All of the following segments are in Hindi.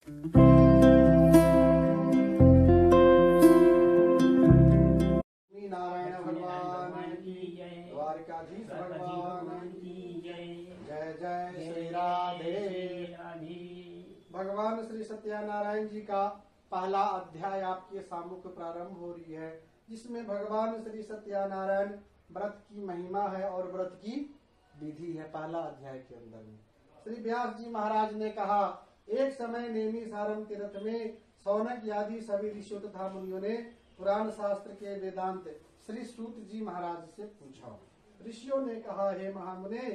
नारायण भगवान की जय, द्वारकाधीश भगवान की जय। जय जय श्री राधे। भगवान श्री सत्यानारायण जी का पहला अध्याय आपके सामुख प्रारंभ हो रही है, जिसमें भगवान श्री सत्यानारायण व्रत की महिमा है और व्रत की विधि है। पहला अध्याय के अंदर में श्री व्यास जी महाराज ने कहा, एक समय नेमी सारम तीर्थ में सौनक आदि सभी ऋषियों तथा मुनियों ने पुराण शास्त्र के वेदांत श्री सूत जी महाराज से पूछा। ऋषियों ने कहा, हे महामुने,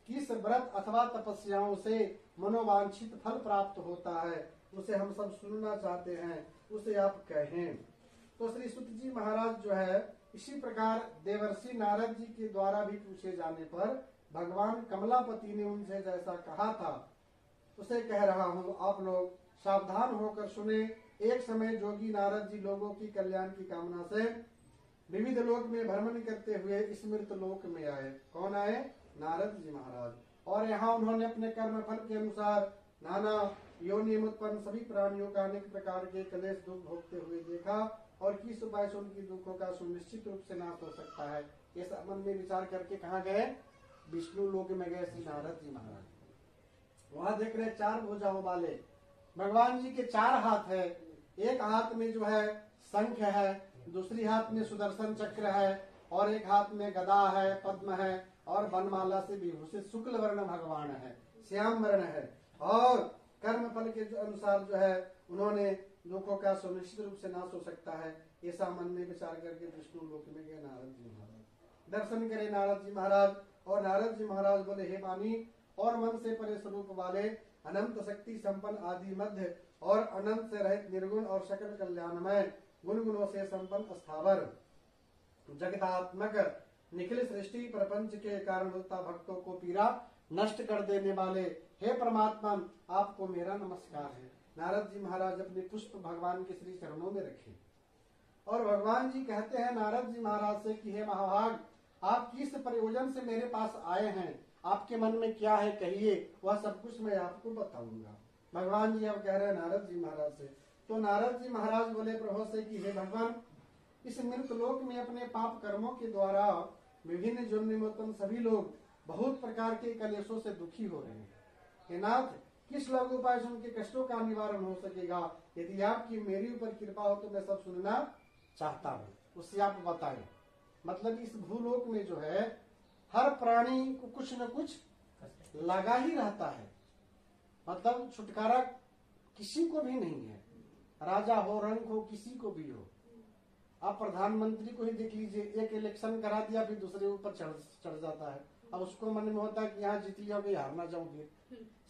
किस व्रत अथवा तपस्याओं से मनोवांछित फल प्राप्त होता है, उसे हम सब सुनना चाहते हैं, उसे आप कहें। तो श्री सूत जी महाराज जो है, इसी प्रकार देवर्षि नारद जी के द्वारा भी पूछे जाने पर भगवान कमलापति ने उनसे जैसा कहा था उसे कह रहा हूँ, आप लोग सावधान होकर सुने। एक समय जोगी नारद जी लोगों की कल्याण की कामना से विविध लोक में भ्रमण करते हुए स्मृत लोक में आए। कौन आए? नारद जी महाराज। और यहाँ उन्होंने अपने कर्म फल के अनुसार नाना योनि में उत्पन्न सभी प्राणियों का अनेक प्रकार के क्लेश दुख भोगते हुए देखा और किस उपाय से उनकी दुखों का सुनिश्चित रूप से नाश हो सकता है, ये मन में विचार करके कहाँ गए? विष्णु लोक में गए श्री नारद जी महाराज। वहां देख रहे चार भुजाओं वाले भगवान जी के चार हाथ है। एक हाथ में जो है शंख है, दूसरी हाथ में सुदर्शन चक्र है और एक हाथ में गदा है, पद्म है और वनमाला से विभूषित शुक्ल वर्ण भगवान है, श्याम वर्ण है। और कर्म फल के अनुसार जो है उन्होंने दुखों का सुनिश्चित रूप से नाश हो सकता है, ऐसा मन में विचार करके विष्णु लोक में गए नारद जी महाराज। दर्शन करे नारद जी महाराज और नारद जी महाराज बोले, हे वाणी और मन से परे स्वरूप वाले अनंत शक्ति संपन्न आदि मध्य और अनंत से रहित निर्गुण और सकल कल्याणमय गुण गुणों से संपन्न स्थावर जगदात्मक निखिल सृष्टि प्रपंच के कारण होता भक्तों को पीड़ा नष्ट कर देने वाले हे परमात्मा, आपको मेरा नमस्कार है। नारद जी महाराज अपने पुष्प भगवान के श्री चरणों में रखे और भगवान जी कहते हैं नारद जी महाराज से कि हे महाभाग, आप किस प्रयोजन से मेरे पास आए हैं, आपके मन में क्या है कहिए, वह सब कुछ मैं आपको बताऊंगा। भगवान जी अब कह रहे हैं नारद जी महाराज से। तो नारद जी महाराज बोले प्रभु से कि हे भगवान, इस मृत लोक में अपने पाप कर्मों के द्वारा विभिन्न जन्म में उत्पन्न सभी लोग बहुत प्रकार के कलेशों से दुखी हो रहे हैं। हे नाथ, किस लघु उपाय से उनके कष्टों का निवारण हो सकेगा? यदि आपकी मेरी ऊपर कृपा हो तो मैं सब सुनना चाहता हूँ, उससे आप बताएं। मतलब इस भूलोक में जो है हर प्राणी को कुछ न कुछ लगा ही रहता है, मतलब छुटकारा किसी को भी नहीं है। राजा हो, रंग हो, किसी को भी हो। आप प्रधानमंत्री को ही देख लीजिए, एक इलेक्शन करा दिया फिर दूसरे ऊपर चढ़ जाता है। अब उसको मन में होता है कि यहाँ जीत जाओगे, हार ना जाओगे।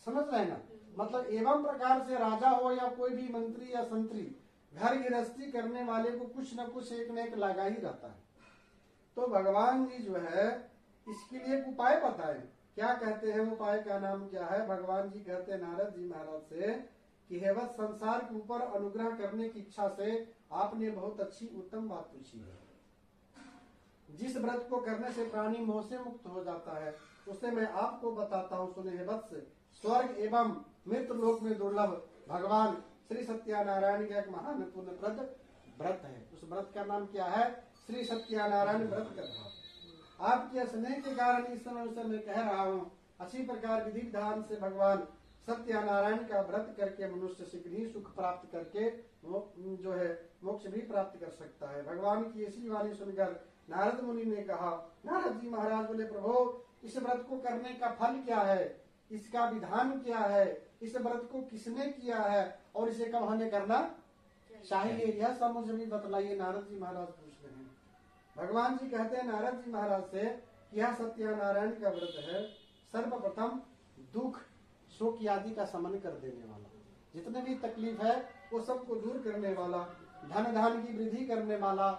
समझ रहे ना? मतलब एवं प्रकार से राजा हो या कोई भी मंत्री या संतरी, घर गृहस्थी करने वाले को कुछ न कुछ एक न एक लगा ही रहता है। तो भगवान जी जो है इसके लिए एक उपाय बताए। क्या कहते हैं? उपाय का नाम क्या है? भगवान जी कहते हैं नारद जी महाराज से कि हे वत्स, संसार के ऊपर अनुग्रह करने की इच्छा से आपने बहुत अच्छी उत्तम बात पूछी है। जिस व्रत को करने से प्राणी मोह से मुक्त हो जाता है उसे मैं आपको बताता हूँ, सुने हे वत्स। स्वर्ग एवं मृत लोक में दुर्लभ भगवान श्री सत्यानारायण का एक महान पुण्यप्रद व्रत है। उस व्रत का नाम क्या है? श्री सत्यानारायण व्रत कथा। आपके स्नेह के कारण इस समय उसे मैं कह रहा हूँ। अच्छी प्रकार विधि विधान से भगवान सत्यानारायण का व्रत करके मनुष्य शीघ्र ही सुख प्राप्त करके जो है मोक्ष भी प्राप्त कर सकता है। भगवान की ऐसी वाणी सुनकर नारद मुनि ने कहा, नारद जी महाराज बोले प्रभु, इस व्रत को करने का फल क्या है, इसका विधान क्या है, इस व्रत को किसने किया है और इसे कब हमें करना चाहिए, यह सब मुझे भी बतलाइए। नारद जी महाराज पूछ रहे हैं। भगवान जी कहते हैं नारद जी महाराज से कि यह सत्यानारायण का व्रत है, सर्वप्रथम दुख शोक आदि का शमन कर देने वाला, जितने भी तकलीफ है वो सबको दूर करने वाला, धन धान की वृद्धि करने वाला,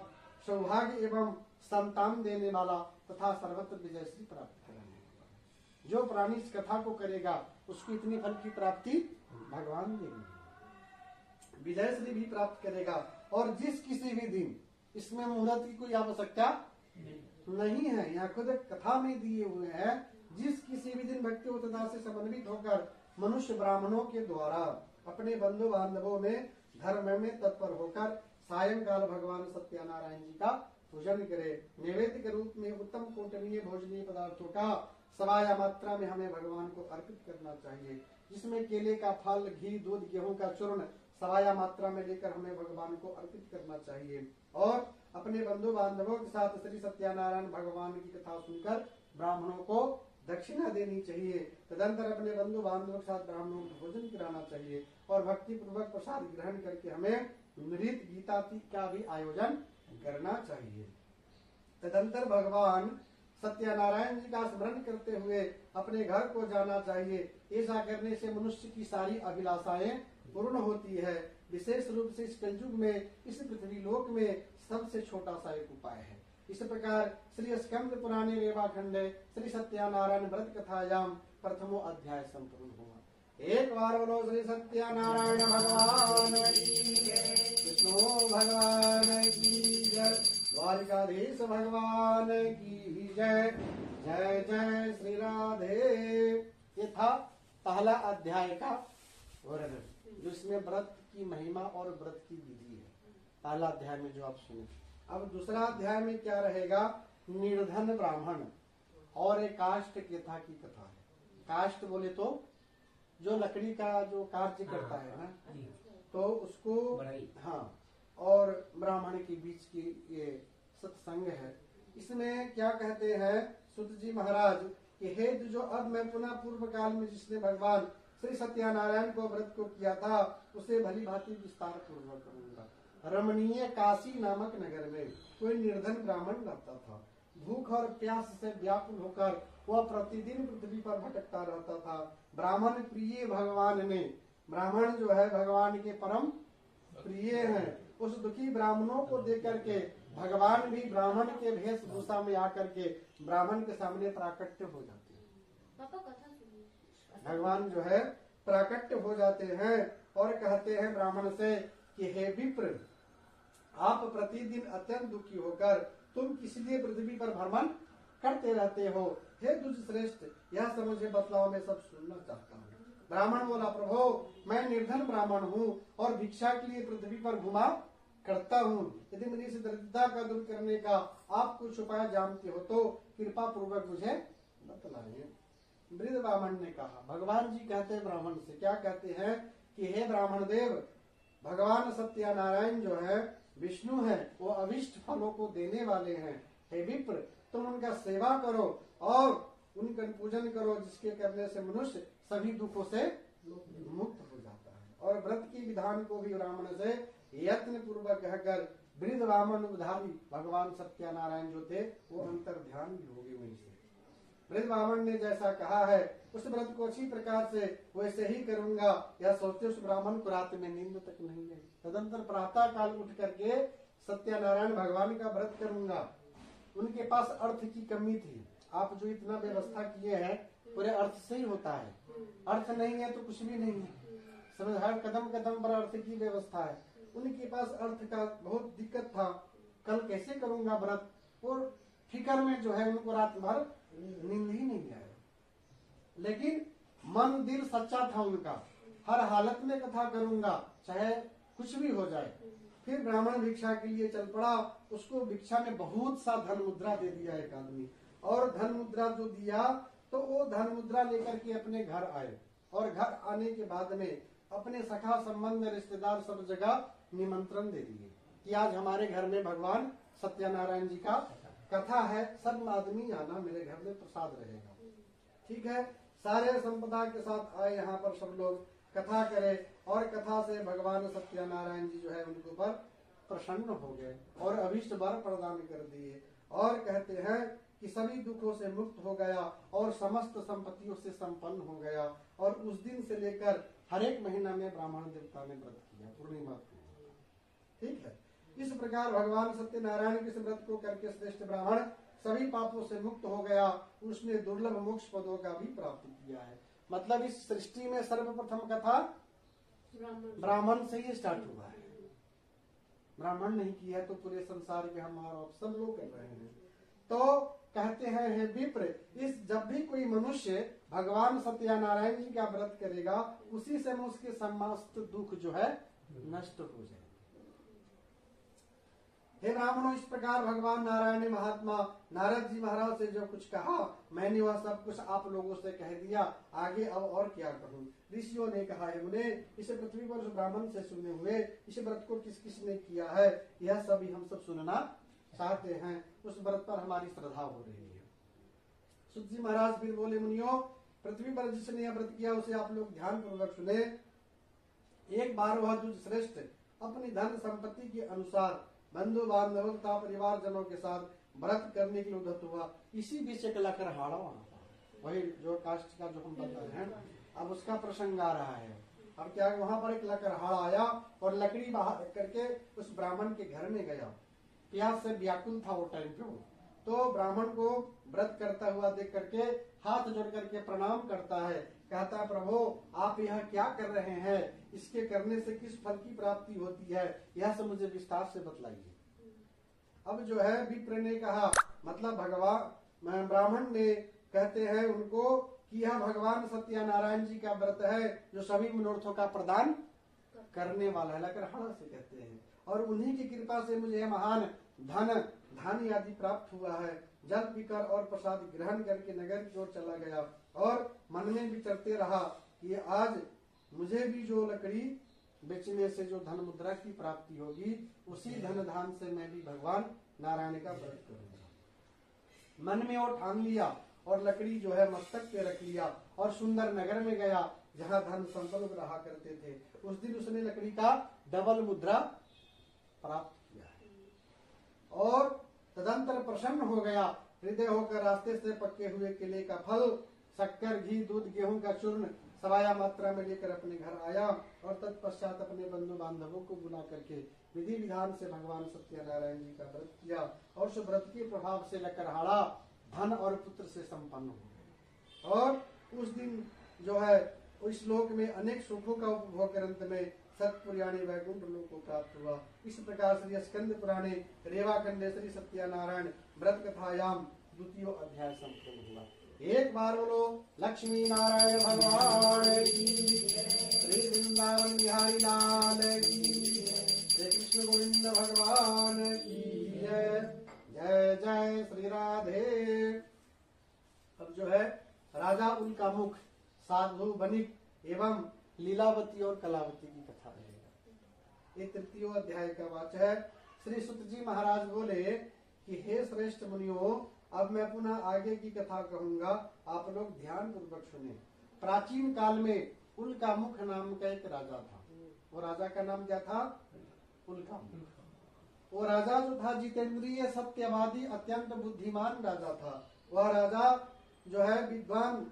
सौभाग्य एवं संतान देने वाला तथा सर्वत्र विजयश्री प्राप्त कराने वाला। जो प्राणी इस कथा को करेगा उसको इतनी फल की प्राप्ति भगवान देंगे, विजयश्री भी प्राप्त करेगा। और जिस किसी भी दिन इसमें मुहूर्त की कोई आवश्यकता नहीं है, यहाँ खुद कथा में दिए हुए हैं, जिस किसी भी दिन भक्ति उत्साह से समन्वित होकर मनुष्य ब्राह्मणों के द्वारा अपने बंधु बांधवों में धर्म में तत्पर होकर सायंकाल भगवान सत्यनारायण जी का पूजन करे। नैवेद्य के रूप में उत्तम कोटनीय भोजनीय पदार्थों का सवाया मात्रा में हमें भगवान को अर्पित करना चाहिए, जिसमें केले का फल, घी, दूध, गेहूं का चूर्ण सवाया मात्रा में लेकर हमें भगवान को अर्पित करना चाहिए। और अपने बंधु बांधवों के साथ श्री सत्यनारायण भगवान की कथा सुनकर ब्राह्मणों को दक्षिणा देनी चाहिए। तदंतर अपने बंधु बांधवों के साथ ब्राह्मणों को भोजन कराना चाहिए और भक्ति पूर्वक प्रसाद ग्रहण करके हमें नृत्य गीता का भी आयोजन करना चाहिए। तदंतर भगवान सत्यनारायण जी का स्मरण करते हुए अपने घर को जाना चाहिए। ऐसा करने से मनुष्य की सारी अभिलाषाएं पूर्ण होती है। विशेष रूप से इस कलयुग में, इस पृथ्वी लोक में सबसे छोटा सा एक उपाय है। इस प्रकार श्री स्कंद पुराणे रेवाखंड श्री सत्यनारायण व्रत कथायाम प्रथमो अध्याय संपूर्ण हुआ। एक बार बोलो श्री सत्यनारायण भगवान की जय, विष्णु भगवान की जय, द्वारिकाधीश भगवान की जय। जय जय श्री राधे। ये था पहला अध्याय का वर्णन, जिसमें व्रत की महिमा और व्रत की विधि है। पहला अध्याय में जो आप सुने। अब दूसरा अध्याय में क्या रहेगा? निर्धन ब्राह्मण और एक काष्ठ कथा की कथा है। काष्ठ बोले तो जो लकड़ी का जो कार्य करता है ना, तो उसको हाँ, और ब्राह्मण के बीच की ये सत्संग है। इसमें क्या कहते हैं सुत जी महाराज कि हे जो अब मैं पुनः पूर्व काल में जिसने भगवान श्री सत्यनारायण को व्रत को किया था, उसे भली भांति विस्तार पूर्वक करूंगा। रमणीय काशी नामक नगर में कोई निर्धन ब्राह्मण रहता था। भूख और प्यास से व्याकुल होकर वह प्रतिदिन पृथ्वी पर भटकता रहता था। ब्राह्मण प्रिय भगवान ने, ब्राह्मण जो है भगवान के परम प्रिय हैं। उस दुखी ब्राह्मणों को देख करके भगवान भी ब्राह्मण के वेशभूषा में आकर के ब्राह्मण के सामने प्राकट्य हो जाते हैं। भगवान जो है प्राकट्य हो जाते हैं और कहते हैं ब्राह्मण से कि हे विप्र, आप प्रतिदिन अत्यंत दुखी होकर तुम किस लिए पृथ्वी पर भ्रमण करते रहते हो? हे दुज श्रेष्ठ, यह समझे बतलाओ, मैं सब सुनना चाहता हूँ। ब्राह्मण बोला, प्रभो मैं निर्धन ब्राह्मण हूँ और भिक्षा के लिए पृथ्वी पर घुमा करता हूँ। यदि मेरी इस दरिद्रता का दूर करने का आप कुछ उपाय जानते हो तो कृपा पूर्वक मुझे बतलाइए। वृद्ध ब्राह्मण ने कहा, भगवान जी कहते हैं ब्राह्मण से, क्या कहते हैं कि हे ब्राह्मण देव, भगवान सत्यनारायण जो है विष्णु है, वो अभिष्ट फलों को देने वाले हैं। हे विप्र, तुम उनका सेवा करो और उनका पूजन करो, जिसके करने से मनुष्य सभी दुखों से मुक्त हो जाता है। और व्रत की विधान को भी ब्राह्मण से यत्न पूर्वक कहकर वृद्ध ब्राह्मण उद्धारी भगवान सत्यनारायण जो थे वो अंतर ध्यान भी हो गए वहीं से। वृद्ध ब्राह्मण ने जैसा कहा है उस व्रत को अच्छी प्रकार से वैसे ही करूंगा, यह सोचते उस ब्राह्मण को रात में नींद तक नहीं आई। तदंतर प्रातः काल उठ करके सत्यनारायण भगवान का व्रत करूंगा। उनके पास अर्थ की कमी थी। आप जो इतना व्यवस्था किए हैं पूरे अर्थ से ही होता है, अर्थ नहीं है तो कुछ भी नहीं है। समझ, हर कदम कदम पर अर्थ की व्यवस्था है। उनके पास अर्थ का बहुत दिक्कत था, कल कैसे करूंगा व्रत, और फिक्र में जो है उनको रात भर नींद ही नहीं आया। लेकिन मन दिल सच्चा था उनका, हर हालत में कथा करूंगा चाहे कुछ भी हो जाए। फिर ब्राह्मण भिक्षा के लिए चल पड़ा। उसको भिक्षा में बहुत सा धन मुद्रा दे दिया एक आदमी, और धन मुद्रा जो दिया तो वो धन मुद्रा लेकर के अपने घर आए। और घर आने के बाद में अपने सखा संबंध रिश्तेदार सब जगह निमंत्रण दे दिए कि आज हमारे घर में भगवान सत्यनारायण जी का कथा है, सब आदमी आना, मेरे घर में प्रसाद रहेगा। ठीक है, सारे संपदा के साथ आए यहाँ पर सब लोग, कथा करे। और कथा से भगवान सत्यनारायण जी जो है उनके ऊपर प्रसन्न हो गए और अभीष्ट वर प्रदान कर दिए। और कहते हैं कि सभी दुखों से मुक्त हो गया और समस्त संपत्तियों से संपन्न हो गया। और उस दिन से लेकर हर एक महीना में ब्राह्मण देवता ने व्रत किया, पूर्णिमा को। ठीक है, इस प्रकार भगवान सत्यनारायण के व्रत को करके श्रेष्ठ ब्राह्मण सभी पापों से मुक्त हो गया। उसने दुर्लभ मोक्ष पदों का भी प्राप्त किया है। मतलब इस सृष्टि में सर्वप्रथम कथा ब्राह्मण से ही स्टार्ट हुआ है। ब्राह्मण नहीं किया तो पूरे संसार के हम सब लोग कर रहे हैं। तो कहते हैं हे विप्र, इस जब भी कोई मनुष्य भगवान सत्यानारायण जी का व्रत करेगा उसी समय उसके समस्त दुख जो है नष्ट हो जाए। हे ब्राह्मणों, इस प्रकार भगवान नारायण ने महात्मा नारद जी महाराज से जो कुछ कहा मैंने वह सब कुछ आप लोगों से कह दिया, आगे अब और क्या कहूँ। ऋषियों ने कहा है मुने, इसे पृथ्वी पर उस ब्राह्मण से सुने हुए इस व्रत को किस किस ने किया है यह सभी हम सब सुनना चाहते हैं, उस व्रत पर हमारी श्रद्धा हो रही है। सुत जी महाराज फिर बोले मुनियों, पृथ्वी पर जिसने यह व्रत किया उसे आप लोग ध्यान पूर्वक सुने। एक बार वह दुज श्रेष्ठ अपनी धन संपत्ति के अनुसार बंधु बांधवों तथा परिवार जनों के साथ व्रत करने के लिए उद्धत हुआ। इसी बीच एक लकड़हाड़ा वहां था, वही जो काष्ठ का जो हम बता रहे हैं, अब उसका प्रसंग आ रहा है। अब क्या वहां पर एक लकड़हाड़ा आया और लकड़ी बाहर करके उस ब्राह्मण के घर में गया। प्यास से व्याकुल था वो टाइम पे, तो ब्राह्मण को व्रत करता हुआ देख करके हाथ जोड़ करके प्रणाम करता है, कहता है प्रभु आप यह क्या कर रहे हैं, इसके करने से किस फल की प्राप्ति होती है, यह सब मुझे विस्तार से बतलाइए। अब जो है विप्र ने कहा, मतलब भगवान ब्राह्मण ने कहते हैं उनको कि यह भगवान सत्यानारायण जी का व्रत है जो सभी मनोरथों का प्रदान करने वाला है, लकड़हाड़ा से कहते हैं, और उन्हीं की कृपा से मुझे महान धन धान्य आदि प्राप्त हुआ है। जल पीकर और प्रसाद ग्रहण करके नगर की ओर चला गया और मन में विचरते रहा कि आज मुझे भी जो लकड़ी बेचने से जो धन मुद्रा की प्राप्ति होगी उसी धन धान से मैं भी भगवान नारायण का व्रत करूंगा। मन में और ठान लिया और लकड़ी जो है मस्तक पे रख लिया और सुंदर नगर में गया जहाँ धन संपन्न रहा करते थे। उस दिन उसने लकड़ी का डबल मुद्रा प्राप्त किया और तदंतर प्रसन्न हो गया। हृदय होकर रास्ते से पक्के हुए केले का फल, शक्कर, घी, दूध, गेहूं का चूर्ण सवाया मात्रा में लेकर अपने घर आया और तत्पश्चात अपने बंधु बांधवों को बुला करके विधि विधान से भगवान सत्यानारायण जी का व्रत किया और उस व्रत के प्रभाव से लकड़हाड़ा धन और पुत्र से संपन्न हो गए। और उस दिन जो है इस लोक में अनेक सुखों का उपभोग कर अंत में सतपुराणी वैकुंठ लोक को प्राप्त हुआ। इस प्रकार श्री स्कंद पुराणे रेवा खंडे श्री सत्यानारायण व्रत कथायाम द्वितीय अध्याय संपूर्ण हुआ। एक बार बोलो लक्ष्मी नारायण भगवान की, श्री वृंदावन बिहारी लाल की, श्री कृष्ण गोविंद भगवान की जय। जय जय श्री राधे। अब जो है राजा उनका मुख, साधु बनिक एवं लीलावती और कलावती की कथा रहेगा। ये तृतीय अध्याय का वाच है। श्री सुत जी महाराज बोले कि हे श्रेष्ठ मुनियों, अब मैं पुनः आगे की कथा कहूंगा, आप लोग ध्यान पूर्वक सुने। प्राचीन काल में उल्का मुख नाम का एक राजा था। वो राजा का नाम क्या था? उल्का मुख। वो राजा जो था जितेंद्रिय, सत्यवादी, अत्यंत बुद्धिमान राजा था। वह राजा जो है विद्वान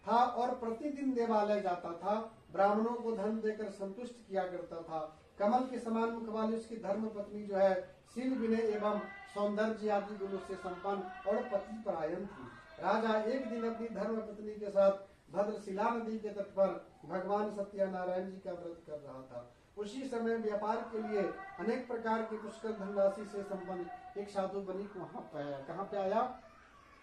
था और प्रतिदिन देवालय जाता था, ब्राह्मणों को धन देकर संतुष्ट किया करता था। कमल के समान मुख वाली उसकी धर्म पत्नी जो है शील, विनय एवं सौंदर्य आदि गुणों से संपन्न और पति परायण थी। राजा एक दिन अपनी धर्म पत्नी के साथ भद्रशिला नदी के तट पर भगवान सत्यानारायण जी का व्रत कर रहा था। उसी समय व्यापार के लिए अनेक प्रकार की पुष्कर धनराशि से संपन्न एक साधु बनिक वहां पे आया। कहाँ पे आया?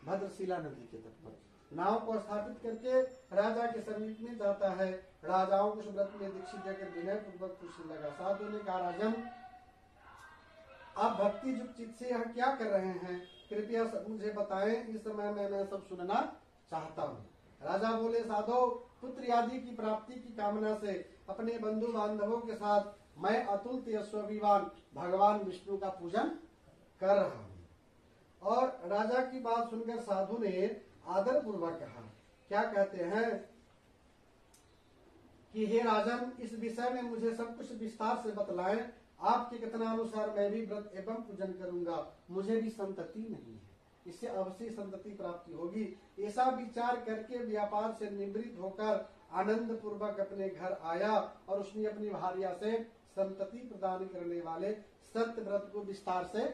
भद्रशिला नदी के तट पर। नाव को स्थापित करके राजा के समीप में जाता है। राजाओं को व्रत में दीक्षित देकर विनय पूर्वक पूछने लगा। साधु ने कहा, राजन आप भक्ति युक्त चित्त से यह क्या कर रहे हैं? कृपया मुझे बताएं, इस समय मैं सब सुनना चाहता हूँ। राजा बोले, साधो पुत्र आदि की प्राप्ति की कामना से अपने बंधु बांधवों के साथ मैं अतुल यशस्वीवान भगवान विष्णु का पूजन कर रहा हूँ। और राजा की बात सुनकर साधु ने आदर पूर्वक कहा, क्या कहते हैं कि हे राजन, इस विषय में मुझे सब कुछ विस्तार से बतलाएं। आपके कथनानुसार मैं भी व्रत एवं पूजन करूंगा। मुझे भी संतति नहीं है, इससे अवश्य संतति प्राप्ति होगी। ऐसा विचार करके व्यापार से निवृत्त होकर आनंद पूर्वक अपने घर आया और उसने अपनी भार्या से संतति प्रदान करने वाले सत्य व्रत को विस्तार से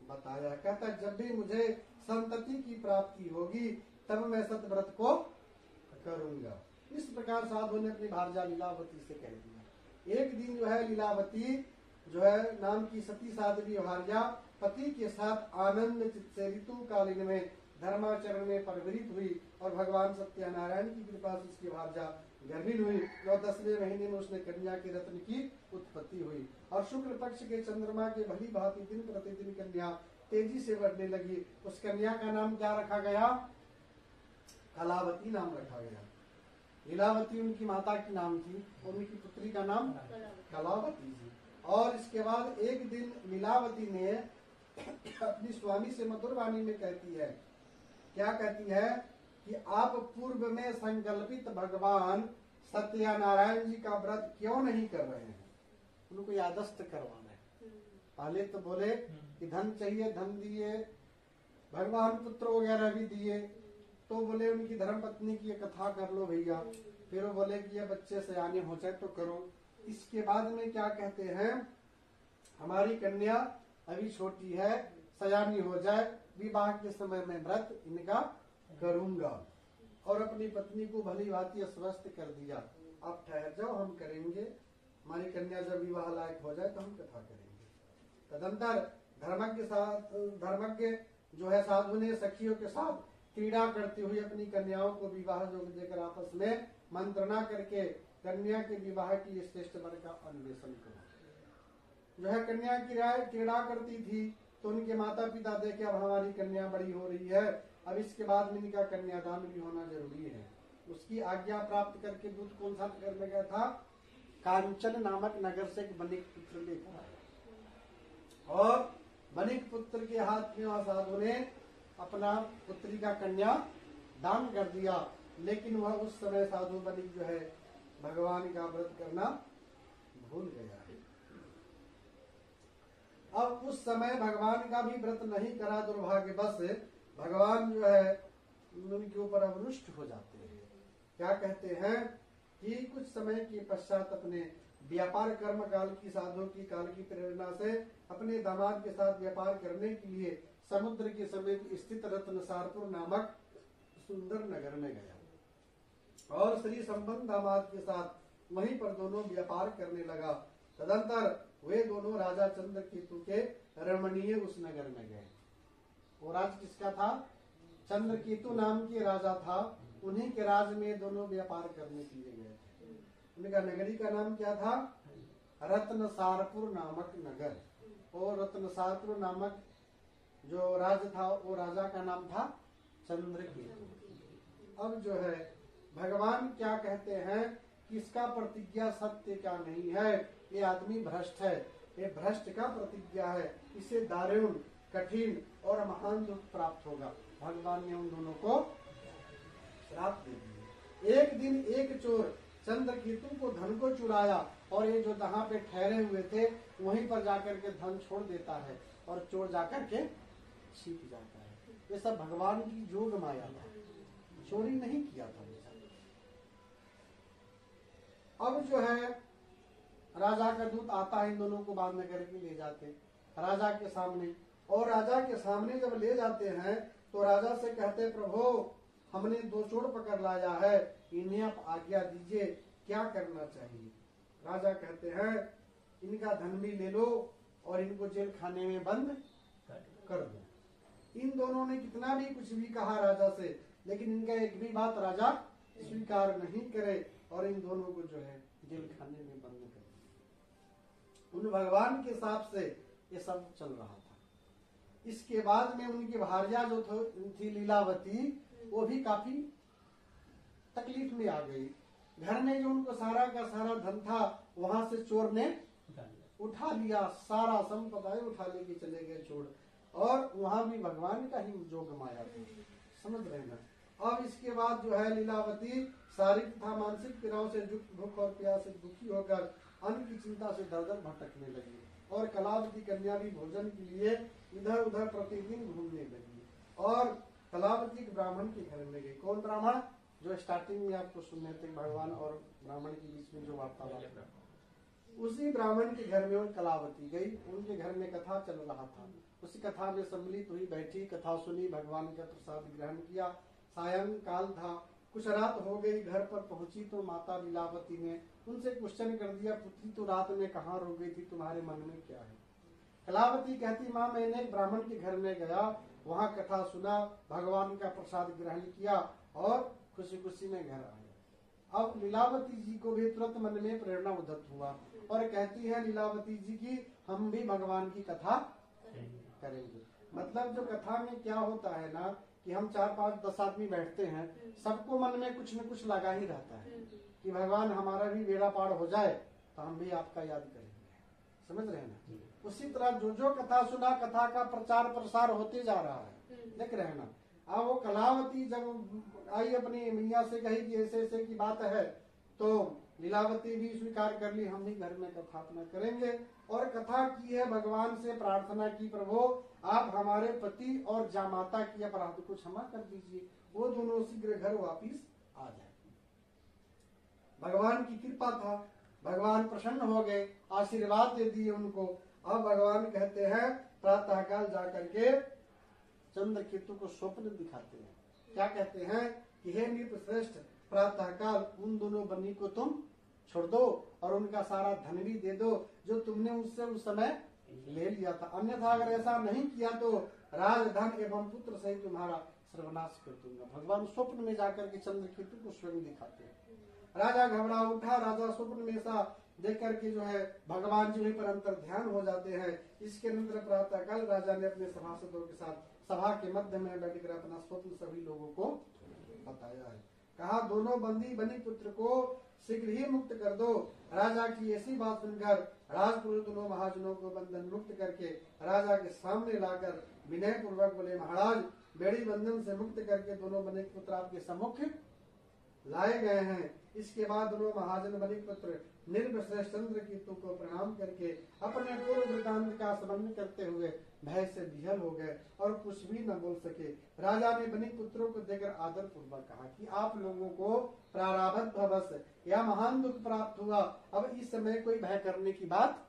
बताया। कहता, जब भी मुझे संतति की प्राप्ति होगी तब मैं सत्य व्रत को करूंगा। इस प्रकार साधु ने अपनी भार्या लीलावती से कह दिया। एक दिन जो है लीलावती जो है नाम की सती साध्वी भार्या पति के साथ आनंद चित्त से ऋतुकालीन में धर्माचरण में परिवृत हुई और भगवान सत्यनारायण की कृपा से उसकी भार्या गर्भिणी हुई और 10वें महीने में उसने कन्या के रत्न की उत्पत्ति हुई और शुक्ल पक्ष के चंद्रमा के भली भांति दिन प्रतिदिन कन्या तेजी से बढ़ने लगी। उस कन्या का नाम क्या रखा गया? कलावती नाम रखा गया। लीलावती उनकी माता की नाम थी, उनकी पुत्री का नाम कलावती थी। और इसके बाद एक दिन लीलावती ने अपनी स्वामी से मधुर वाणी में कहती है, क्या कहती है कि आप पूर्व में संकल्पित भगवान सत्यनारायण जी का व्रत क्यों नहीं कर रहे हैं? उनको यादस्त करवाना है। पहले तो बोले कि धन चाहिए, धन दिए, भगवान पुत्र वगैरह भी दिए, तो बोले उनकी धर्म पत्नी की कथा कर लो भैया। फिर वो बोले कि ये बच्चे सयाने हो जाए तो करो। इसके बाद में क्या कहते हैं, हमारी कन्या अभी छोटी है, सयानी हो जाए, विवाह के समय में व्रत इनका करूंगा। और अपनी पत्नी को भली भांति अस्वस्थ कर दिया। अब ठहर जाओ, हम करेंगे, हमारी कन्या जब विवाह लायक हो जाए तो हम कथा करेंगे। तदंतर धर्मज्ञ जो है साधु ने सखियों के साथ क्रीड़ा करती हुई अपनी कन्याओं को विवाह योग देकर आपस में मंत्रणा करके कन्या के विवाह की श्रेष्ठ वर का अन्वेषण करो। जो है कन्या की क्रीड़ा करती थी तो उनके माता पिता देखे अब हमारी कन्या बड़ी हो रही है, अब इसके बाद में इनका कन्यादान भी होना जरूरी है। उसकी आज्ञा प्राप्त करके दूत कौन सा नगर में गया था? कांचन नामक नगर से एक बनिक पुत्र लेकर आया और बनिक पुत्र के हाथ में वह साधु ने अपना पुत्री का कन्या दान कर दिया। लेकिन वह उस समय साधु बनिक जो है भगवान का व्रत करना भूल गया है। अब उस समय भगवान का भी व्रत नहीं करा, दुर्भाग्यवश भगवान जो है उनके ऊपर अवरुष्ट हो जाते हैं। क्या कहते हैं कि कुछ समय के पश्चात अपने व्यापार कर्म काल की साधु की काल की प्रेरणा से अपने दामाद के साथ व्यापार करने के लिए समुद्र के समीप स्थित रत्नसारपुर नामक सुंदर नगर में गया और श्री संबंध दामाद के साथ वहीं पर दोनों व्यापार करने लगा। तदंतर वे दोनों राजा चंद्रकेतु के रमणीय उस नगर में गए। वो राज किसका था? चंद्रकेतु नाम के राजा था, उन्हीं के राज में दोनों व्यापार करने के लिए गए थे। उनका नगरी का नाम क्या था? रत्नसारपुर नामक नगर। और रत्नसारपुर नामक जो राज था वो राजा का नाम था चंद्रकेतु। अब जो है भगवान क्या कहते हैं कि इसका प्रतिज्ञा सत्य का नहीं है, ये आदमी भ्रष्ट है, ये भ्रष्ट का प्रतिज्ञा है, इसे दारुण कठिन और महान दुख प्राप्त होगा। भगवान ने उन दोनों को श्राप दे दिए। एक दिन एक चोर चंद्रकेतु को धन को चुराया और ये जो जहाँ पे ठहरे हुए थे वहीं पर जाकर के धन छोड़ देता है और चोर जाकर के छिप जाता है। ये सब भगवान की जोग माया था, चोरी नहीं किया था। अब जो है राजा का दूत आता है, इन दोनों को बांध करके ले जाते राजा के सामने। और राजा के सामने जब ले जाते हैं तो राजा से कहते, प्रभु हमने दो चोर पकड़ लाया है, इन्हें आप आज्ञा दीजिए, क्या करना चाहिए? राजा कहते हैं इनका धन भी ले लो और इनको जेल खाने में बंद कर दो। इन दोनों ने कितना भी कुछ भी कहा राजा से, लेकिन इनका एक भी बात राजा स्वीकार नहीं करे और इन दोनों को जो है जेल खाने में बंद कर दिया। उन भगवान के हिसाब से ये सब चल रहा था। इसके बाद में उनकी भार्या जो थी लीलावती, वो भी काफी तकलीफ में आ गई। घर में जो उनको सारा का सारा धन था वहां से चोर ने उठा लिया, सारा संपदा उठा लेके चले गए चोर। और वहां भी भगवान का ही जोग माया था, समझ रहे ना। अब इसके बाद जो है लीलावती शारीरिक तथा मानसिक पीड़ाओं से युक्त, भूख और प्यास से दुखी होकर अन्न की चिंता से दर दर भटकने लगी। और कलावती कन्या भी भोजन के लिए इधर उधर प्रतिदिन घूमने लगी और कलावती ब्राह्मण के घर में गई। कौन ब्राह्मण? जो स्टार्टिंग में आपको सुनने थे, भगवान और ब्राह्मण के बीच में जो वार्तालाप, उसी ब्राह्मण के घर में वो कलावती गई। उनके घर में कथा चल रहा था, उसी कथा में सम्मिलित हुई, बैठी, कथा सुनी, भगवान का प्रसाद ग्रहण किया। सायंकाल था, कुछ रात हो गई। घर पर पहुंची तो माता लीलावती ने उनसे क्वेश्चन कर दिया, पुत्री तो रात में कहाँ रो गई थी, तुम्हारे मन में क्या है? कलावती कहती माँ मैंने एक ब्राह्मण के घर में गया, वहाँ कथा सुना, भगवान का प्रसाद ग्रहण किया और खुशी खुशी में घर आया। अब लीलावती जी को भी तुरंत मन में प्रेरणा उदित हुआ और कहती है लीलावती जी की हम भी भगवान की कथा करेंगे। मतलब जो कथा में क्या होता है ना कि हम 4, 5, 10 आदमी बैठते हैं, सबको मन में कुछ न कुछ लगा ही रहता है कि भगवान हमारा भी बेड़ा पार हो जाए तो हम भी आपका याद करेंगे। समझ रहे हैं ना? उसी तरह जो कथा सुना, कथा का प्रचार प्रसार होते जा रहा है। देख रहे हैं ना? अब वो कलावती जब आई अपनी मैया से कही कि ऐसे ऐसे की बात है, तो लीलावती भी स्वीकार कर ली, हम भी घर में कथा अपना करेंगे। और कथा की है, भगवान से प्रार्थना की, प्रभु आप हमारे पति और जामाता की अपराध को क्षमा कर दीजिए, वो दोनों शीघ्र घर वापिस आ जाए। भगवान की कृपा था, भगवान प्रसन्न हो गए, आशीर्वाद दे दिए उनको। अब भगवान कहते हैं प्रातः काल जाकर के चंद्रकेतु को स्वप्न दिखाते हैं। क्या कहते हैं कि हे नृप श्रेष्ठ, प्रातः काल उन दोनों बनी को तुम छोड़ दो और उनका सारा धन भी दे दो जो तुमने उससे उस समय ले लिया था, अन्यथा अगर ऐसा नहीं किया तो राजधन एवं पुत्र सहित तुम्हारा सर्वनाश कर दूंगा। भगवान स्वप्न में जाकर के चंद्रकेतु को स्वयं दिखाते हैं। राजा घबरा उठा, राजा स्वप्न में ऐसा देख करके जो है भगवान जी पर अंतर ध्यान हो जाते हैं। इसके अंदर प्रातः काल राजा ने अपने सभासदों के साथ सभा के मध्य में बैठकर अपना स्वप्न सभी लोगों को बताया है। कहा दोनों बंदी बनी पुत्र को शीघ्र ही मुक्त कर दो। राजा की ऐसी बात सुनकर राजपुरुष दोनों महाजनों को बंधन मुक्त करके राजा के सामने लाकर विनय पूर्वक बोले, महाराज बेड़ी बंधन से मुक्त करके दोनों बने पुत्र आपके सम्मुख लाए गए हैं। इसके बाद दोनों महाजन बनी पुत्र निर्भय चंद्रकेतु को प्रणाम करके अपने पूर्व वृतांत का स्मरण करते हुए भय से विहल हो गए और कुछ भी न बोल सके। राजा ने बनी पुत्रों को देखकर आदर पूर्वक कहा कि आप लोगों को प्रारब्ध भवश या महान दुख प्राप्त हुआ, अब इस समय कोई भय करने की बात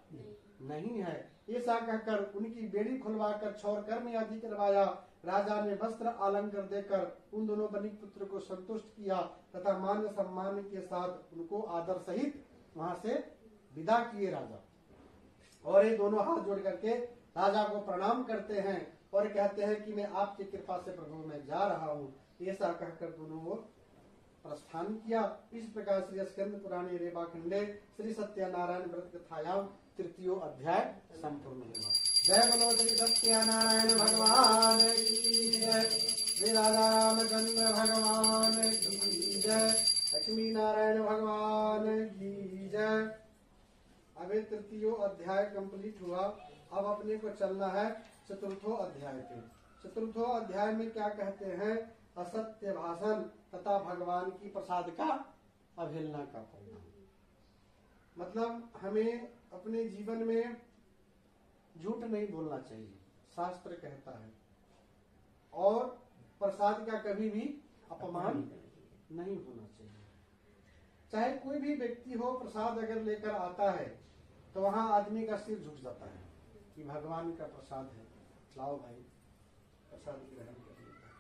नहीं है। ऐसा कहकर उनकी बेड़ी खुलवाकर छौर कर्म आदि करवाया। राजा ने वस्त्र अलंकार देकर उन दोनों बनिक पुत्र को संतुष्ट किया तथा मान सम्मान के साथ उनको आदर सहित वहां से विदा किए राजा। और ये दोनों हाथ जोड़ करके राजा को प्रणाम करते हैं और कहते हैं कि मैं आपकी कृपा से प्रभु मैं जा रहा हूँ। ऐसा कहकर दोनों वो प्रस्थान किया। इस प्रकार श्री स्कंद पुराणे रेवा खंडे श्री सत्यनारायण व्रत कथायाम 3य अध्याय संपूर्ण हुआ। जय बोलो श्री सत्यनारायण भगवान की जय, श्री राजा रामचंद्र भगवान की जय, लक्ष्मी नारायण भगवान की जय। अब 3य अध्याय कंप्लीट हुआ। अब अपने को चलना है 4थो अध्याय पे। 4थो अध्याय में क्या कहते हैं? असत्य भाषण तथा भगवान की प्रसाद का अवहेलना का परिणाम। मतलब हमें अपने जीवन में झूठ नहीं बोलना चाहिए, शास्त्र कहता है, और प्रसाद का कभी भी अपमान नहीं होना चाहिए। चाहे कोई भी व्यक्ति हो, प्रसाद अगर लेकर आता है तो वहां आदमी का सिर झुक जाता है कि भगवान का प्रसाद है, लाओ भाई प्रसाद ग्रहण कर लेता है।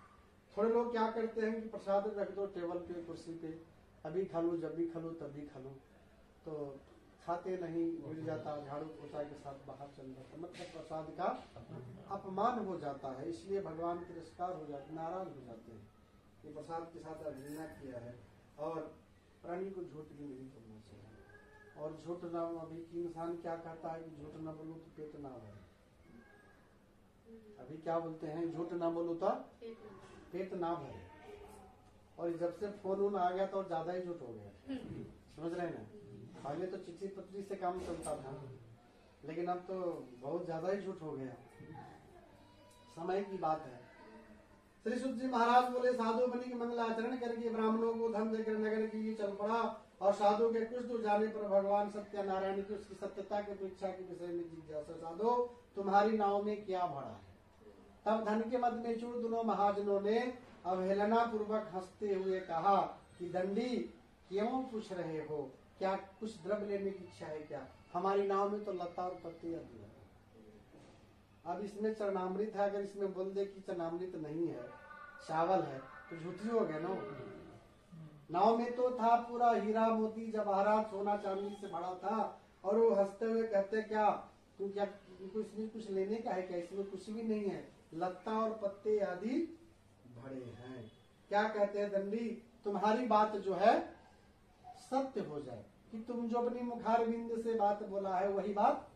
थोड़े लोग क्या करते हैं कि प्रसाद रख दो टेबल पे, कुर्सी पे, अभी खा लो, जब भी खा लो, तब भी खा लो, तो खाते नहीं, गिर जाता, झाड़ू पोछा के साथ बाहर चल जाता, मतलब प्रसाद का अपमान हो जाता है। इसलिए भगवान तिरस्कार हो जाते, नाराज हो जाते हैं कि प्रसाद के साथ अवहेलना किया है। और प्राणी को झूठ भी नहीं बोलना चाहिए। और झूठ ना, अभी की इंसान क्या कहता है कि झूठ ना बोलो तो पेट ना भरे। अभी क्या बोलते हैं? झूठ ना बोलो तो पेट ना भरे। और जब से फोन आ गया तो ज्यादा ही झूठ हो गया। समझ रहे हैं ना? पहले तो चिट्ठी पत्री से काम चलता था, लेकिन अब तो बहुत ज्यादा ही झूठ हो गया। समय की बात है। श्री सुत जी महाराज बोले, साधु बनी के मंगल आचरण करके ब्राह्मणों को धन देकर नगर के लिए चल पड़ा। और साधु के कुछ दूर जाने पर भगवान सत्यनारायण की उसकी सत्यता की परीक्षा के विषय में जिज्ञासा, साधु तुम्हारी नाव में क्या भरा है? तब धन के मद में चूर दोनों महाजनों ने अवहेलना पूर्वक हंसते हुए कहा कि दंडी क्यों पूछ रहे हो? क्या कुछ द्रव्य लेने की इच्छा है क्या? हमारी नाव में तो लता और पत्ती है। अब इसमें चरणामृत है, अगर इसमें बोल दे कि चरणामृत नहीं है, चावल है, तो झूठी हो गया ना। नाव में तो था पूरा हीरा मोती जवाहरात सोना चांदी से भरा था। और वो हंसते हुए कहते, क्या क्या इसमें कुछ लेने का है क्या? इसमें कुछ भी नहीं है, लत्ता और पत्ते आदि भरे हैं। क्या कहते हैं दंडी, तुम्हारी बात जो है सत्य हो जाए, कि तुम जो अपनी मुखार बिंद से बात बोला है वही बात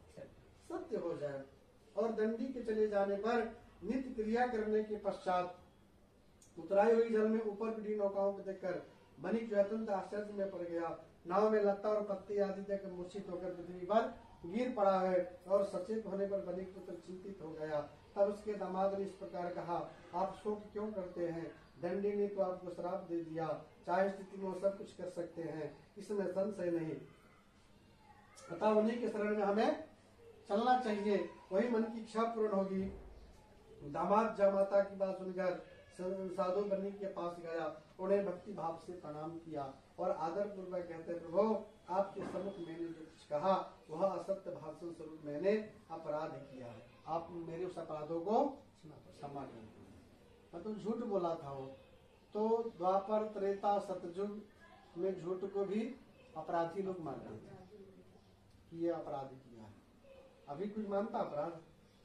सत्य हो जाए। और दंडी के चले जाने पर नित्य क्रिया करने के पश्चात उतराई हुई जल में ऊपर पीढ़ी नौकाओं को देखकर बनिक जो अत्यंत आश्चर्य में पड़ गया। नाव में लत्ता और पत्ती आदि देखकर मूर्छित होकर पृथ्वी पर गिर पड़ा है। और सचेत होने पर बनिक पुत्र चिंतित हो गया। तब उसके दामाद ने इस प्रकार कहा, आप शोक क्यों करते हैं? दंडी ने तो आपको श्राप दे दिया, चाहे स्थिति में वो सब कुछ कर सकते हैं, इसमें संशय नहीं। अतः उन्हीं के शरण में हमें चलना चाहिए, वही मन की इच्छा पूर्ण होगी। दामाद जामाता की बात सुनकर साधु बनी के पास गया, उन्हें भक्ति भाव से प्रणाम किया और आदर पूर्वक कहते, प्रभु आपके सम्मुख मैंने जो कुछ कहा वह असत्य भाषण स्वरूप मैंने अपराध किया है, आप मेरे उस अपराधों को क्षमा करें। मैं तो झूठ बोला था वो तो द्वापर त्रेता सतयुग में झूठ को भी अपराधी लोग मानते थे कि ये अपराध किया है। अभी कुछ मानता अपराध?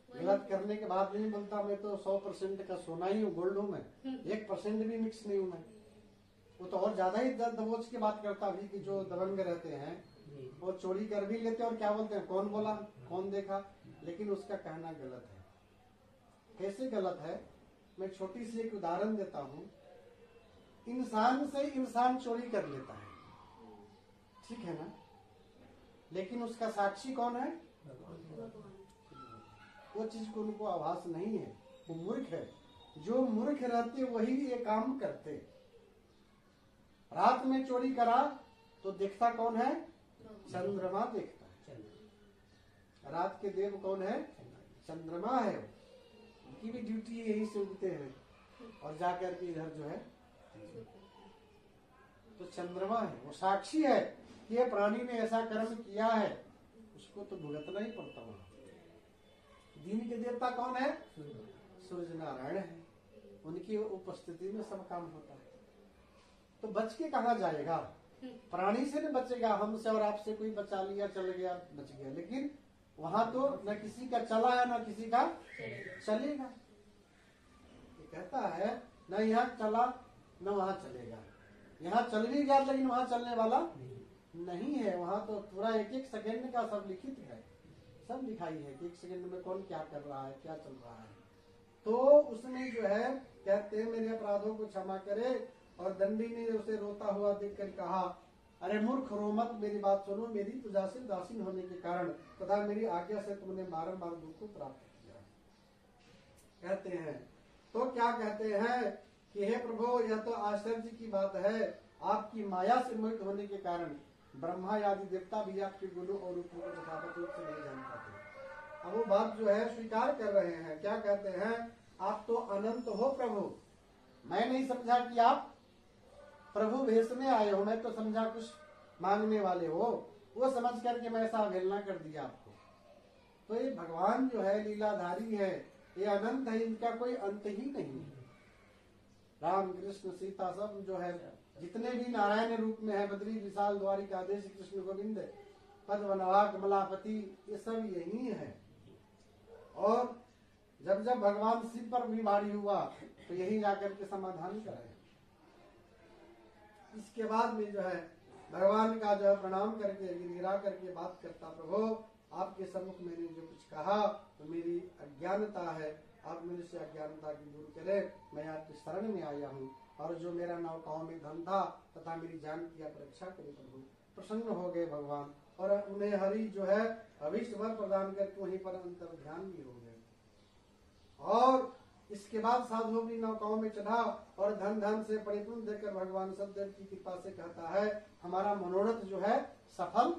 गलत करने के बाद नहीं बोलता मैं तो 100% का सोना ही हूँ, गोल्ड हूँ, मैं 1% भी मिक्स नहीं हूँ मैं। वो तो और ज्यादा ही दबोच के बात करता अभी कि जो दबंग रहते हैं वो चोरी कर भी लेते और क्या बोलते हैं, कौन बोला, कौन देखा। लेकिन उसका कहना गलत है। कैसे गलत है? मैं छोटी सी एक उदाहरण देता हूँ। इंसान से इंसान चोरी कर लेता है, ठीक है ना, लेकिन उसका साक्षी कौन है? वो चीज को उनको आभास नहीं है, वो मूर्ख है। जो मूर्ख रहते वही ये काम करते। रात में चोरी करा तो देखता कौन है? चंद्रमा देखता है। रात के देव कौन है? चंद्रमा है। उनकी भी ड्यूटी यही से उगते हैं और जाकर के इधर जो है तो चंद्रमा है, वो साक्षी है कि ये प्राणी ने ऐसा कर्म किया है, उसको तो भुगतना ही पड़ता वहां। दिन के देवता कौन है? सूर्य नारायण है, उनकी उपस्थिति में सब काम होता है। तो बच के कहाँ जाएगा? प्राणी से नहीं बचेगा, हमसे और आपसे कोई बचा लिया, चल गया, बच गया, लेकिन वहां तो न किसी का चला है न किसी का चलेगा। ये कहता है न यहाँ चला न वहां चलेगा। यहाँ चल भी गया लेकिन वहां चलने वाला नहीं है। वहां तो पूरा एक एक सेकंड का सब लिखित है, सब लिखाई है कि एक सेकंड में कौन क्या कर रहा है, क्या चल रहा है। तो उसमें जो है कहते हैं मेरे अपराधों को क्षमा करे। और दंडी ने उसे रोता हुआ देखकर कहा, अरे मूर्ख रो मत, मेरी बात सुनो। मेरी तुझा से दासीन होने के कारण तथा मेरी आज्ञा से तुमने बारंबार दुख को प्राप्त किया। कहते हैं तो क्या कहते हैं कि हे प्रभु, यह तो आश्चर्य की बात है, आपकी माया से मोहित होने के कारण ब्रह्मा आदि देवता भी आपके गुणों और रूपों को यथावत रूप से नहीं जान पाते। अब वो बात जो है स्वीकार कर रहे हैं। क्या कहते हैं, आप तो अनंत हो प्रभु, मैं नहीं समझा कि आप प्रभु भेष में आए हो, मैं तो समझा कुछ मांगने वाले हो, वो समझ करके मैं ऐसा अवहेलना कर दिया आपको। तो ये भगवान जो है लीलाधारी है, ये अनंत है, इनका कोई अंत ही नहीं है। राम कृष्ण सीता सब जो है जितने भी नारायण रूप में है, बद्री विशाल द्वारिका देश कृष्ण गोविंद पद्मनाभा कमलापति, ये सब यही है। और जब जब भगवान शिव पर भी भारी हुआ तो यही जाकर के समाधान कराए। इसके बाद में जो है भगवान का जो है प्रणाम करके गिरा करके बात करता, प्रभु आपके सम्मुख मैंने जो कुछ कहा तो मेरी अज्ञानता है, आप मेरे से अज्ञानता की दूर करें। मैं आपकी शरण में आया हूँ और जो मेरा नौकाओं में धन था तथा मेरी जान की आप रक्षा करें प्रभु। प्रसन्न हो गए भगवान और उन्हें हरि जो है अभीष्ट वर प्रदान करके वहीं पर अंतर ध्यान भी हो गए। और इसके बाद साधु अपनी नौकाओं में चढ़ा और धन धन से परिपूर्ण देकर भगवान सददेव की कृपा से कहता है, हमारा मनोरथ जो है सफल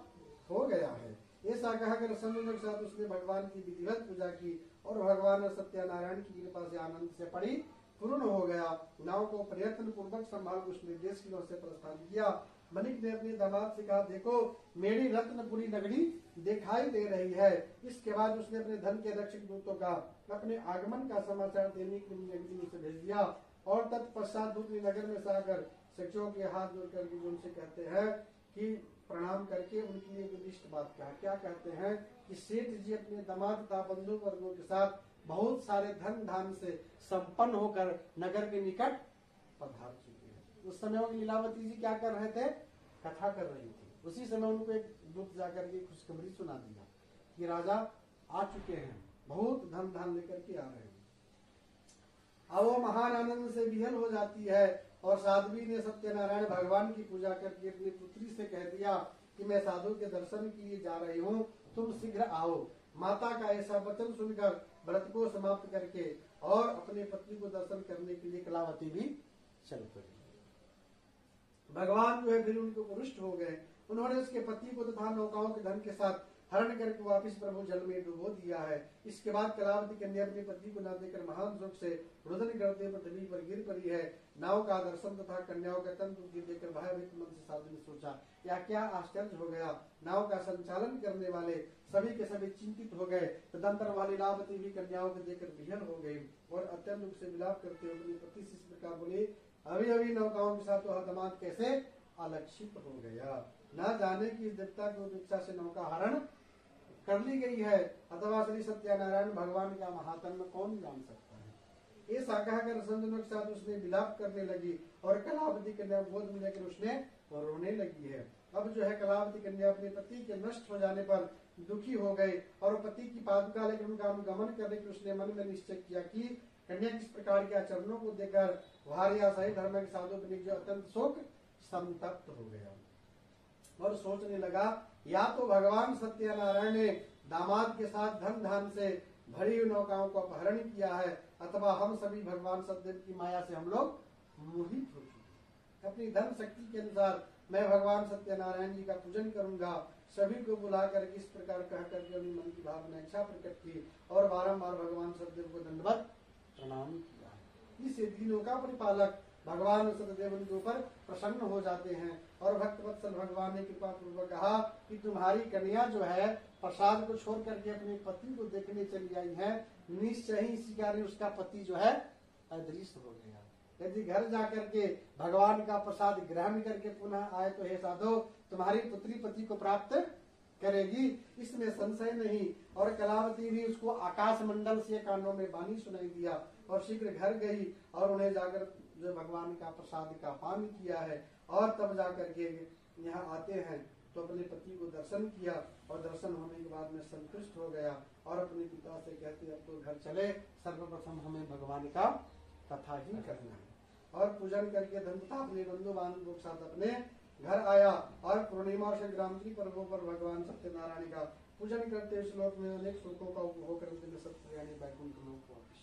हो गया है। ऐसा कहकर संयोग के साथ उसने भगवान की विधिवत पूजा की और भगवान सत्यनारायण की कृपा से आनंद से परिपूर्ण हो गया। नाव को प्रयत्न पूर्वक संभाल उसने देश की ओर से प्रस्थान किया। बनिक ने अपने दामाद से कहा, देखो मेरी रत्नपुरी नगरी दिखाई दे रही है। इसके बाद उसने अपने धन के रक्षक दूतों का अपने आगमन का समाचार देने के लिए अग्नि से भेज दिया और तत्पश्चात दूत नगर में से आकर सखियों के हाथ जोड़ कर उनसे कहते हैं कि प्रणाम करके उनकी एक विशिष्ट बात कहा। क्या कहते हैं कि सेठ जी अपने दामाद तथा बंधु वर्गों के साथ बहुत सारे धन धान से संपन्न होकर नगर के निकट पधार चुके हैं। उस समय वो लीलावती जी क्या कर रहे थे? कथा कर रही थी। उसी समय उनको एक दूत जाकर के खुशखबरी सुना दिया कि राजा आ चुके हैं, बहुत धन धान लेकर के आ रहे हैं। अब वो महान आनंद से विहल हो जाती है और साध्वी ने सत्यनारायण भगवान की पूजा करके अपनी पुत्री से कह दिया कि मैं साधु के दर्शन के लिए जा रही हूँ, तुम शीघ्र आओ। माता का ऐसा वचन सुनकर व्रत को समाप्त करके और अपने पति को दर्शन करने के लिए कलावती भी चल पड़ी। भगवान जो है फिर उनको रुष्ट हो गए। उन्होंने उसके पति को तथा नौकाओं के धन के साथ हरण करके वापिस प्रभु जल में डुबो दिया है। इसके बाद कलावती कन्या अपने पति को न देकर महान शोक से रुदन करते पृथ्वी पर गिर पड़ी है। नाव का दर्शन तथा कन्याओं का तंतु देखकर भयभीत मन से साधु ने सोचा, या क्या आश्चर्य हो गया। नाव का संचालन करने वाले सभी के सभी चिंतित हो गए। तदंतर वाली लीलावती भी कन्याओं को देखकर विहल हो गई और अत्यंत दुख से विलाप करते हुए अपने पति से इस प्रकार बोले, अभी अभी नौकाओं के साथ वह दामाद कैसे अलक्षित हो गया। न जाने की इस देवता की उपेक्षा से नौका हरण कर ली गई है, अथवा श्री सत्यनारायण भगवान का महात्म्य कौन जान सकता है। ऐसा कहकर संतनों के साथ उसने विलाप करने लगी और कलावती कन्या गोद में लेकर उसने रोने लगी है। अब जो है कलावती कन्या अपने पति के नष्ट हो जाने पर दुखी हो गई और पति की पादुका लेकर उनका अनुगमन करने के उसने मन में निश्चय किया कि कन्या किस प्रकार के आचरणों को देखकर भार्या सहित धर्म के साधु जो अत्यंत शोक संतप्त हो गया और सोचने लगा, या तो भगवान सत्यनारायण ने दामाद के साथ धन धान से भरी हुई नौकाओं को अपहरण किया है, अथवा हम सभी भगवान सत्यदेव की माया से हम लोग मोहित हो चुके। अपनी धन शक्ति के अनुसार मैं भगवान सत्यनारायण जी का पूजन करूंगा। सभी को बुला कर इस प्रकार कह करके अपनी मन की भावना इच्छा प्रकट की और बारंबार भगवान सत्यदेव को दंडवत प्रणाम किया। इस दिनों का परिपालक भगवान सत्यदेव उनके ऊपर प्रसन्न हो जाते हैं और भक्त वत्सल भगवान ने कृपा पूर्वक कहा कि तुम्हारी कन्या जो है प्रसाद को छोड़ करके अपने पति को देखने चली आई है। निश्चय ही इसी कारण उसका पति जो है अदृश्य हो गया। यदि घर जाकर के भगवान का प्रसाद ग्रहण करके पुनः आए तो हे साधो तुम्हारी पुत्री पति को प्राप्त करेगी, इसमें संशय नहीं। और कलावती भी उसको आकाश मंडल से कानों में वाणी सुनाई दिया और शीघ्र घर गई और उन्हें जाकर जो भगवान का प्रसाद का पान किया है और तब जाकर के यहाँ आते हैं तो अपने पति को दर्शन किया और दर्शन होने के बाद में संतुष्ट हो गया और अपने पिता से कहते अब तो घर चले, सर्वप्रथम हमें भगवान का कथा ही करना है। और पूजन करके धन तथा अपने बंधु बांधवों के साथ अपने घर आया और पूर्णिमा और संक्रांति पर्वों पर भगवान सत्यनारायण का पूजन करते श्लोक में अनेक सुखों का उपभोग करते सत्यानी वैकुंठ लोक को वापिस।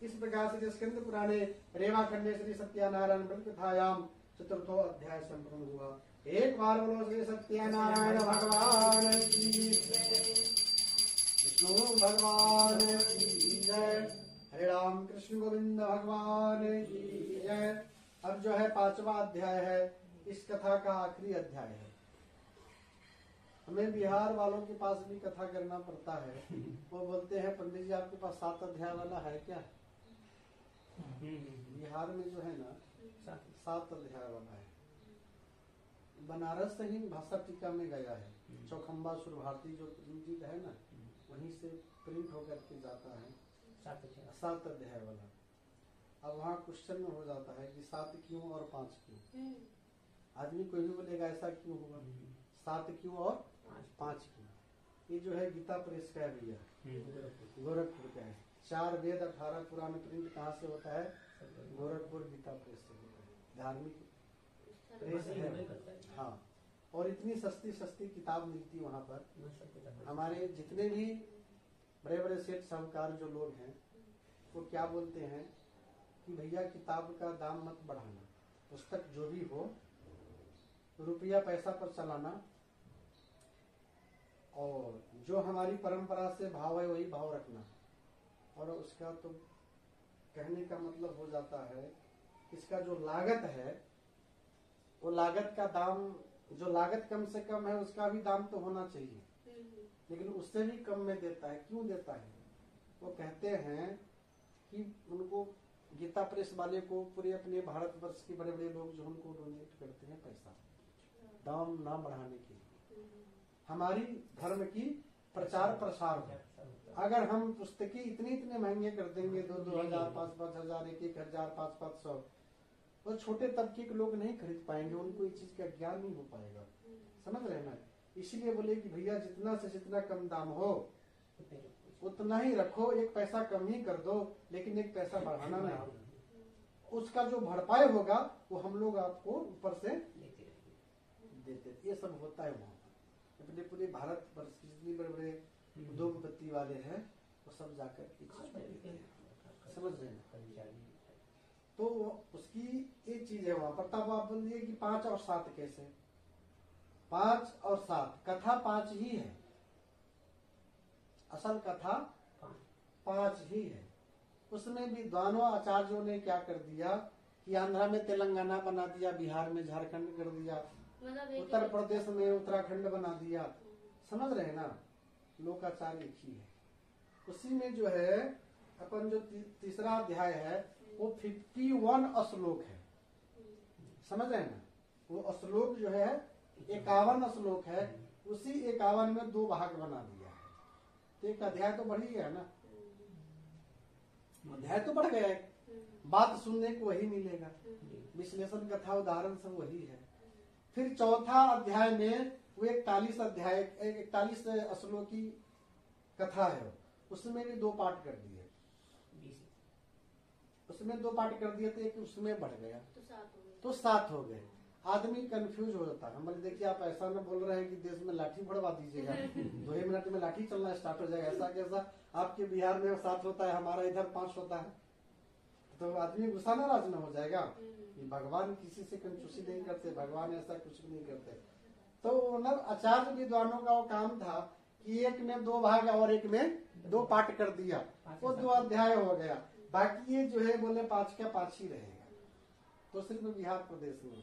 इस प्रकार से स्कंद पुराणे रेवा खंडे श्री सत्यनारायण व्रत कथायाम चतुर्थो अध्याय संपूर्ण हुआ। एक बार बोलो श्री सत्यनारायण भगवान की विष्णु भगवान की जय, हरे राम कृष्ण गोविंद भगवान की जय। अब जो है 5वां अध्याय है, इस कथा का आखिरी अध्याय है। हमें बिहार वालों के पास भी कथा करना पड़ता है। वो बोलते हैं पंडित जी आपके पास 7 अध्याय वाला है क्या? बिहार में जो है ना 7 अध्याय वाला है। बनारस से ही भाषा टीका में गया है, चौखम्बा सुर भारती जो प्रिंटेड है ना वहीं से प्रिंट होकर के जाता है 7 अध्याय वाला। अब वहाँ क्वेश्चन में हो जाता है कि 7 क्यों और 5 क्यों। आदमी कोई भी बोलेगा ऐसा क्यों हुआ, 7 क्यों और 5 क्यों। ये जो है गीता प्रेस का है भैया, गोरखपुर का है। 4 वेद 18 पुराण प्रिंट कहाँ से होता है? गोरखपुर गीता प्रेस से होता है, धार्मिक प्रेस है। हाँ, और इतनी सस्ती सस्ती किताब मिलती है वहाँ पर। हमारे जितने भी बड़े बड़े सेठ साहूकार जो लोग हैं वो क्या बोलते हैं कि भैया किताब का दाम मत बढ़ाना, पुस्तक जो भी हो रुपया पैसा पर चलाना और जो हमारी परंपरा से भाव है वही भाव रखना। और उसका तो कहने का मतलब हो जाता है इसका जो लागत है वो लागत का दाम, जो लागत कम से कम है उसका भी दाम तो होना चाहिए, लेकिन उससे भी कम में देता है। क्यों देता है? वो कहते हैं कि उनको गीता प्रेस वाले को पूरे अपने भारतवर्ष के बड़े बड़े लोग जो उनको डोनेट करते हैं पैसा, दाम ना बढ़ाने के लिए, हमारी धर्म की प्रचार प्रसार हो। अगर हम पुस्तकें इतने महंगे कर देंगे, 2,000, 5,000, 1,000, 500, वो छोटे तबके के लोग नहीं खरीद पाएंगे, उनको इस चीज का ज्ञान नहीं हो पाएगा। समझ रहे हैं ना? इसलिए बोले कि भैया जितना से जितना कम दाम हो उतना ही रखो, 1 पैसा कम ही कर दो, लेकिन 1 पैसा बढ़ाना नहीं। उसका जो भरपाई होगा वो हम लोग आपको ऊपर से देते। ये सब होता है वहाँ अपने पूरे भारत पर जितने बड़े बड़े उद्योगपति वाले हैं वो सब जाकर के समझ रहे हैं। तो उसकी एक चीज है वहां पर। तब आप बोलिए कि 5 और 7 कैसे? 5 और 7 कथा 5 ही है, असल कथा 5 ही है। उसमें विद्वानों आचार्यों ने क्या कर दिया कि आंध्रा में तेलंगाना बना दिया, बिहार में झारखंड कर दिया, उत्तर प्रदेश में उत्तराखंड बना दिया। समझ रहे हैं ना? लोकाचार एक ही है। उसी में जो है अपन जो तीसरा अध्याय है वो 51 श्लोक है। समझ रहे हैं ना? वो श्लोक जो है 51 श्लोक है। उसी 51 में 2 भाग बना दिया है। तो एक अध्याय तो बढ़ ही गया ना, अध्याय तो बढ़ गया है। बात सुनने को वही मिलेगा, विश्लेषण कथा उदाहरण सब वही है। फिर चौथा अध्याय में वो 41 श्लोक की कथा है, उसमें भी 2 पार्ट कर दिए। उसमें 2 पार्ट कर दिए थे, उसमें बढ़ गया तो 7 हो गए। आदमी कंफ्यूज हो जाता है। हम देखिए आप ऐसा न बोल रहे हैं कि देश में लाठी भड़वा दीजिएगा 2 ही मिनट में लाठी चलना स्टार्ट हो जाएगा। ऐसा कैसा? आपके बिहार में 7 होता है, हमारा इधर 5 होता है, तो आदमी गुस्सा नाराज न हो जाएगा कि भगवान किसी से कंजूसी नहीं करते, भगवान ऐसा कुछ भी नहीं करते। तो मतलब आचार्य विद्वानों का वो काम था कि एक में 2 भाग और एक में 2 पार्ट कर दिया, वो 2 अध्याय हो गया। बाकी ये जो है बोले 5 का 5 ही रहेगा। तो सिर्फ बिहार प्रदेश में,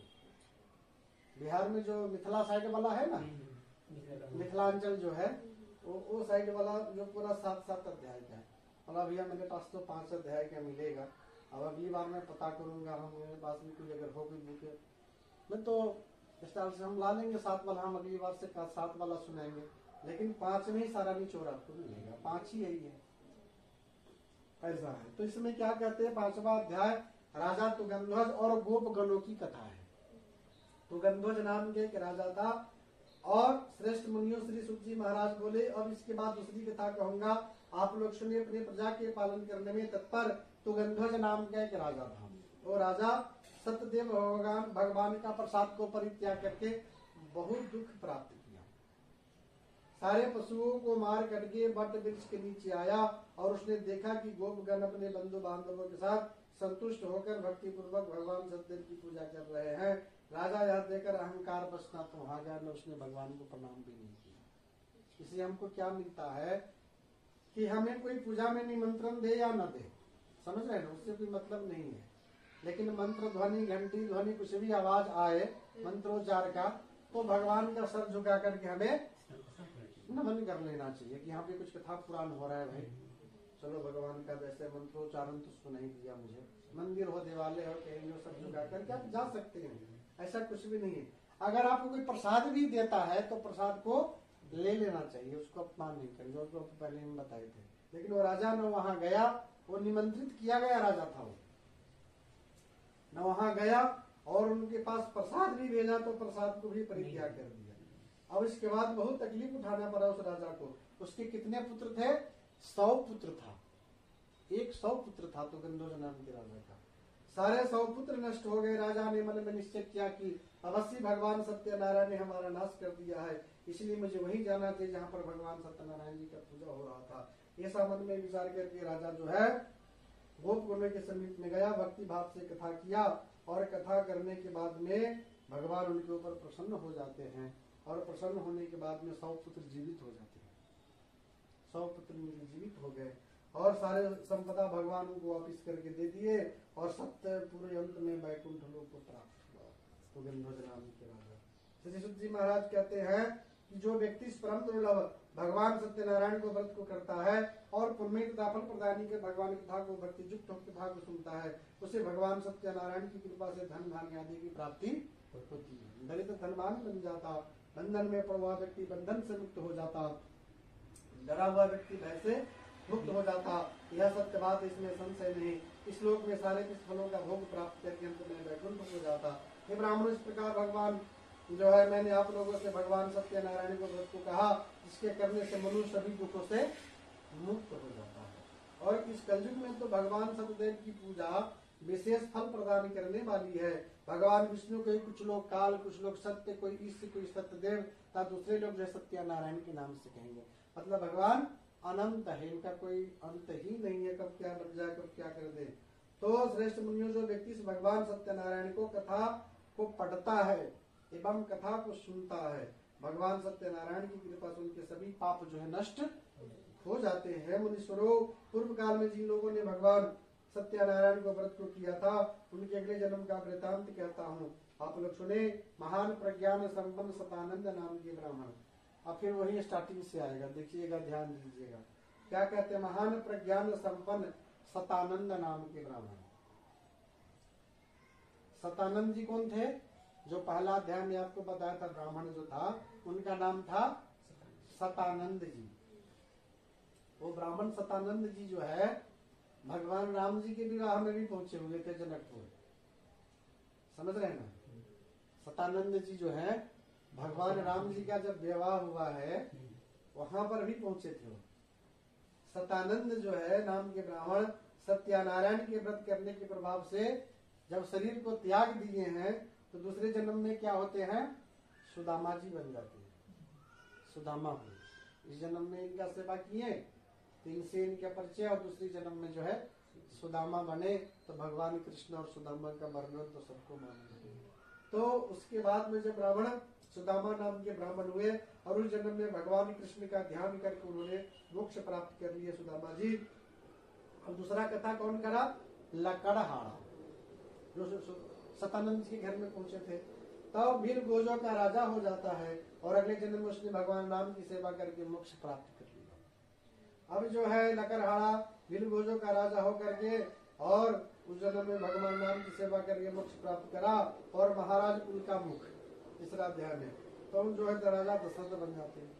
बिहार में जो मिथिला साइड वाला है ना, मिथिलांचल जो है वो साइड वाला जो पूरा 7 अध्याय का है। और भैया मेरे पास तो 5 अध्याय का मिलेगा। अब अगली बार मैं पता करूंगा, हम मेरे पास भी कोई अगर हो कोई बुक में तो स्टाइल से हम ला लेंगे 7 वाला। हम अगली बार से 7 वाला सुनाएंगे, लेकिन 5 में ही सारा निचोड़ आपको मिलेगा। 5 ही यही है, ऐसा है। तो इसमें क्या कहते हैं? 5वां अध्याय राजा तुगंध्वज और गोप गणों की कथा है। तुगंध्वज नाम के एक राजा था और श्रेष्ठ मुनियों श्री सुत जी महाराज बोले अब इसके बाद दूसरी कथा कहूंगा, आप लोग सुनिए। अपने प्रजा के पालन करने में तत्पर तुगंध्वज नाम का एक राजा था। वो राजा सत्यदेव भगवान का प्रसाद को परित्याग करके बहुत दुख प्राप्त किया। सारे पशुओं को मार करके वट वृक्ष के नीचे आया और उसने देखा कि गोपगण अपने बंधु बांधवों के साथ संतुष्ट होकर भक्ति पूर्वक भगवान सत्यदेव की पूजा कर रहे हैं। राजा यह देखकर अहंकार बसना तो वहां गया, उसने भगवान को प्रणाम भी नहीं किया। इसलिए हमको क्या मिलता है कि हमें कोई पूजा में निमंत्रण दे या न दे, समझ रहे हैं ना, उससे कोई मतलब नहीं है। लेकिन मंत्र ध्वनि, घंटी ध्वनि, कुछ भी आवाज आए मंत्रोच्चार का, तो भगवान का सर झुका करके हमें नमन कर लेना चाहिए कि यहाँ पे कुछ कथा पुराण हो रहा है भाई, चलो भगवान का वैसे मंत्रोच्चारण तो सुनाई दिया मुझे। मंदिर हो, देवालय हो, कहीं हो, सब झुका करके आप जा सकते हैं, ऐसा कुछ भी नहीं है। अगर आपको कोई प्रसाद भी देता है तो प्रसाद को ले लेना चाहिए, उसको अपमान नहीं करेंगे, उसको पहले हम बताए थे। लेकिन वो राजा न वहां गया, वो निमंत्रित किया गया राजा था, वो न वहां गया और उनके पास प्रसाद भी भेजा तो प्रसाद को भी परित्याग कर दिया। अब इसके बाद बहुत तकलीफ उठाना पड़ा उस राजा को। उसके कितने पुत्र थे? 100 पुत्र था, 100 पुत्र था तुगंध्वज नाम के राजा का। सारे 100 पुत्र नष्ट हो गए। राजा ने मन में निश्चय किया कि अवश्य भगवान सत्यनारायण ने हमारा नाश कर दिया है, इसलिए मुझे वहीं जाना चाहिए जहाँ पर भगवान सत्यनारायण जी का पूजा हो रहा था। ऐसा मन में विचार करके राजा जो है गोप गणों के समीप में गया, भक्ति भाव से कथा किया और कथा करने के बाद में भगवान उनके ऊपर प्रसन्न हो जाते हैं और प्रसन्न होने के बाद में 100 पुत्र जीवित हो जाते हैं। 100 पुत्र जीवित हो गए और सारे संपदा भगवान उनको वापिस करके दे दिए और सत्य पूरे अंत में वैकुंठ लोक को प्राप्त हुआ तुगंध्वज नाम के राजा। श्री सुत जी महाराज कहते हैं कि जो व्यक्ति परम दुर्लभ भगवान सत्यनारायण को व्रत को करता है और पुण्य तथा फल प्रदानी के भगवान की कथा को भक्ति युक्त होकर कथा को सुनता है, उसे भगवान सत्यनारायण की कृपा से धन धान्य आदि की प्राप्ति होती है। दलित धनवान बन जाता, बंधन में पड़ा हुआ व्यक्ति बंधन से मुक्त हो जाता, डरा हुआ व्यक्ति भय से मुक्त हो जाता। यह सत्य बात, इसमें संशय नहीं। इस लोक में सारे कुछ फलों का भोग प्राप्त करके अंत में वैकुंठ हो जाता। हे ब्राह्मण, इस प्रकार भगवान जो है, मैंने आप लोगों से भगवान सत्यनारायण को व्रत को कहा, जिसके करने से मनुष्य सभी दुखों से मुक्त हो जाता है। और इस कलयुग में तो भगवान सत्यदेव की पूजा विशेष फल प्रदान करने वाली है। भगवान विष्णु को कुछ लोग काल, कुछ लोग सत्य, कोई ईश्वर, कोई सत्यदेव, तथा दूसरे लोग जो सत्यनारायण के नाम से कहेंगे। मतलब भगवान अनंत है, इनका कोई अंत ही नहीं है, कब क्या बन जाए, कब क्या कर दे। तो श्रेष्ठ मुनियों, जो व्यक्ति भगवान सत्यनारायण को कथा को पढ़ता है एवं कथा को सुनता है, भगवान सत्यनारायण की कृपा से उनके सभी पाप जो है नष्ट हो जाते हैं। मुनीश्वरों, पूर्व काल में जिन लोगों ने भगवान सत्यनारायण को व्रत को किया था, उनके अगले जन्म का वृतांत कहता हूँ, आप लोग सुने। महान प्रज्ञान संपन्न सतानंद नाम के ब्राह्मण। अब फिर वही स्टार्टिंग से आएगा, देखिएगा, ध्यान दीजिएगा। क्या कहते हैं? महान प्रज्ञान संपन्न सतानंद नाम के ब्राह्मण। सतानंद जी कौन थे? जो पहला अध्याय में आपको बताया था, ब्राह्मण जो था उनका नाम था सतानंद जी। वो ब्राह्मण सतानंद जी जो है, भगवान राम जी के विवाह में भी पहुंचे हुए थे जनकपुर। समझ रहे हैं ना? सतानंद जी जो है, भगवान राम जी का जब विवाह हुआ है वहां पर भी पहुंचे थे। सतानंद जो है नाम के ब्राह्मण, सत्यनारायण के व्रत करने के प्रभाव से जब शरीर को त्याग दिए हैं, तो दूसरे जन्म में क्या होते हैं? सुदामा जी बन जाते हैं। सुदामा हुए। इस जन्म में इनका सेवा किए, तो इनसे इनका परिचय, और दूसरी जन्म में जो है सुदामा बने। तो भगवान कृष्ण और सुदामा का वर्णन तो सबको मालूम है। तो उसके बाद में जब ब्राह्मण सुदामा नाम के ब्राह्मण हुए, और उस जन्म में भगवान कृष्ण का ध्यान करके उन्होंने मोक्ष प्राप्त कर लिए सुदामा जी। और दूसरा कथा कौन करा? लकड़हारा, जो सतानंद जी के घर में पहुंचे थे। तब वीर गोजों का राजा हो जाता है, और अगले जन्म में उसने भगवान राम की सेवा करके मोक्ष प्राप्त कर लिया। अब जो है लकड़हारा वीर गोजों का राजा होकर के, और उस जन्म में भगवान राम की सेवा करके मोक्ष प्राप्त करा, और महाराज उनका मुख तीसरा अध्याय में, तो उन जो है राजा दशरथ बन जाते हैं।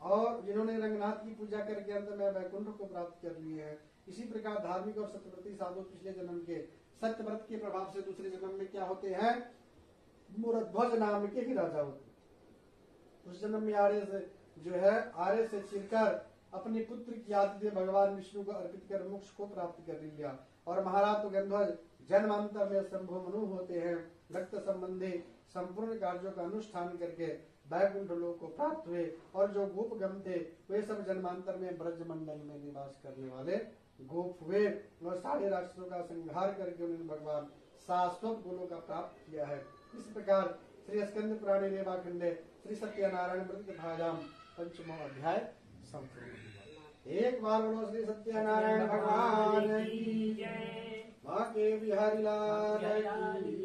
और जिन्होंने रंगनाथ की पूजा करके अंत में वैकुंठ को प्राप्त कर लिए हैं। इसी प्रकार धार्मिक और सत्यव्रती साधु पिछले जन्म के सत्यव्रत के प्रभाव से दूसरे जन्म में क्या होते हैं? मूरध्वज नाम के ही राजा होते। उस जन्म में आर्य से जो है, आर्य से चिरकर अपने पुत्र की आदित्य भगवान विष्णु को अर्पित कर मोक्ष को प्राप्त कर लिया। और महाराज तो गंधर्व जन्मांतर में शंभु मनु होते हैं, रक्त संबंधी संपूर्ण कार्यों का अनुष्ठान करके वैकुंठ लोक को प्राप्त हुए। और जो गोप गम थे, वे सब जन्मांतर में ब्रज मंडल में निवास करने वाले गोप हुए, और सारे राक्षसों का संहार करके उन्होंने भगवान शाश्वत गुणों का प्राप्त किया है। इस प्रकार श्री स्कंद पुराणे रेवाखंडे श्री सत्यनारायण व्रत कथायाम 5वां अध्याय संपूर्ण। एक बार बोलो श्री सत्यनारायण भगवान की जय। माँ के बिहारी लाल की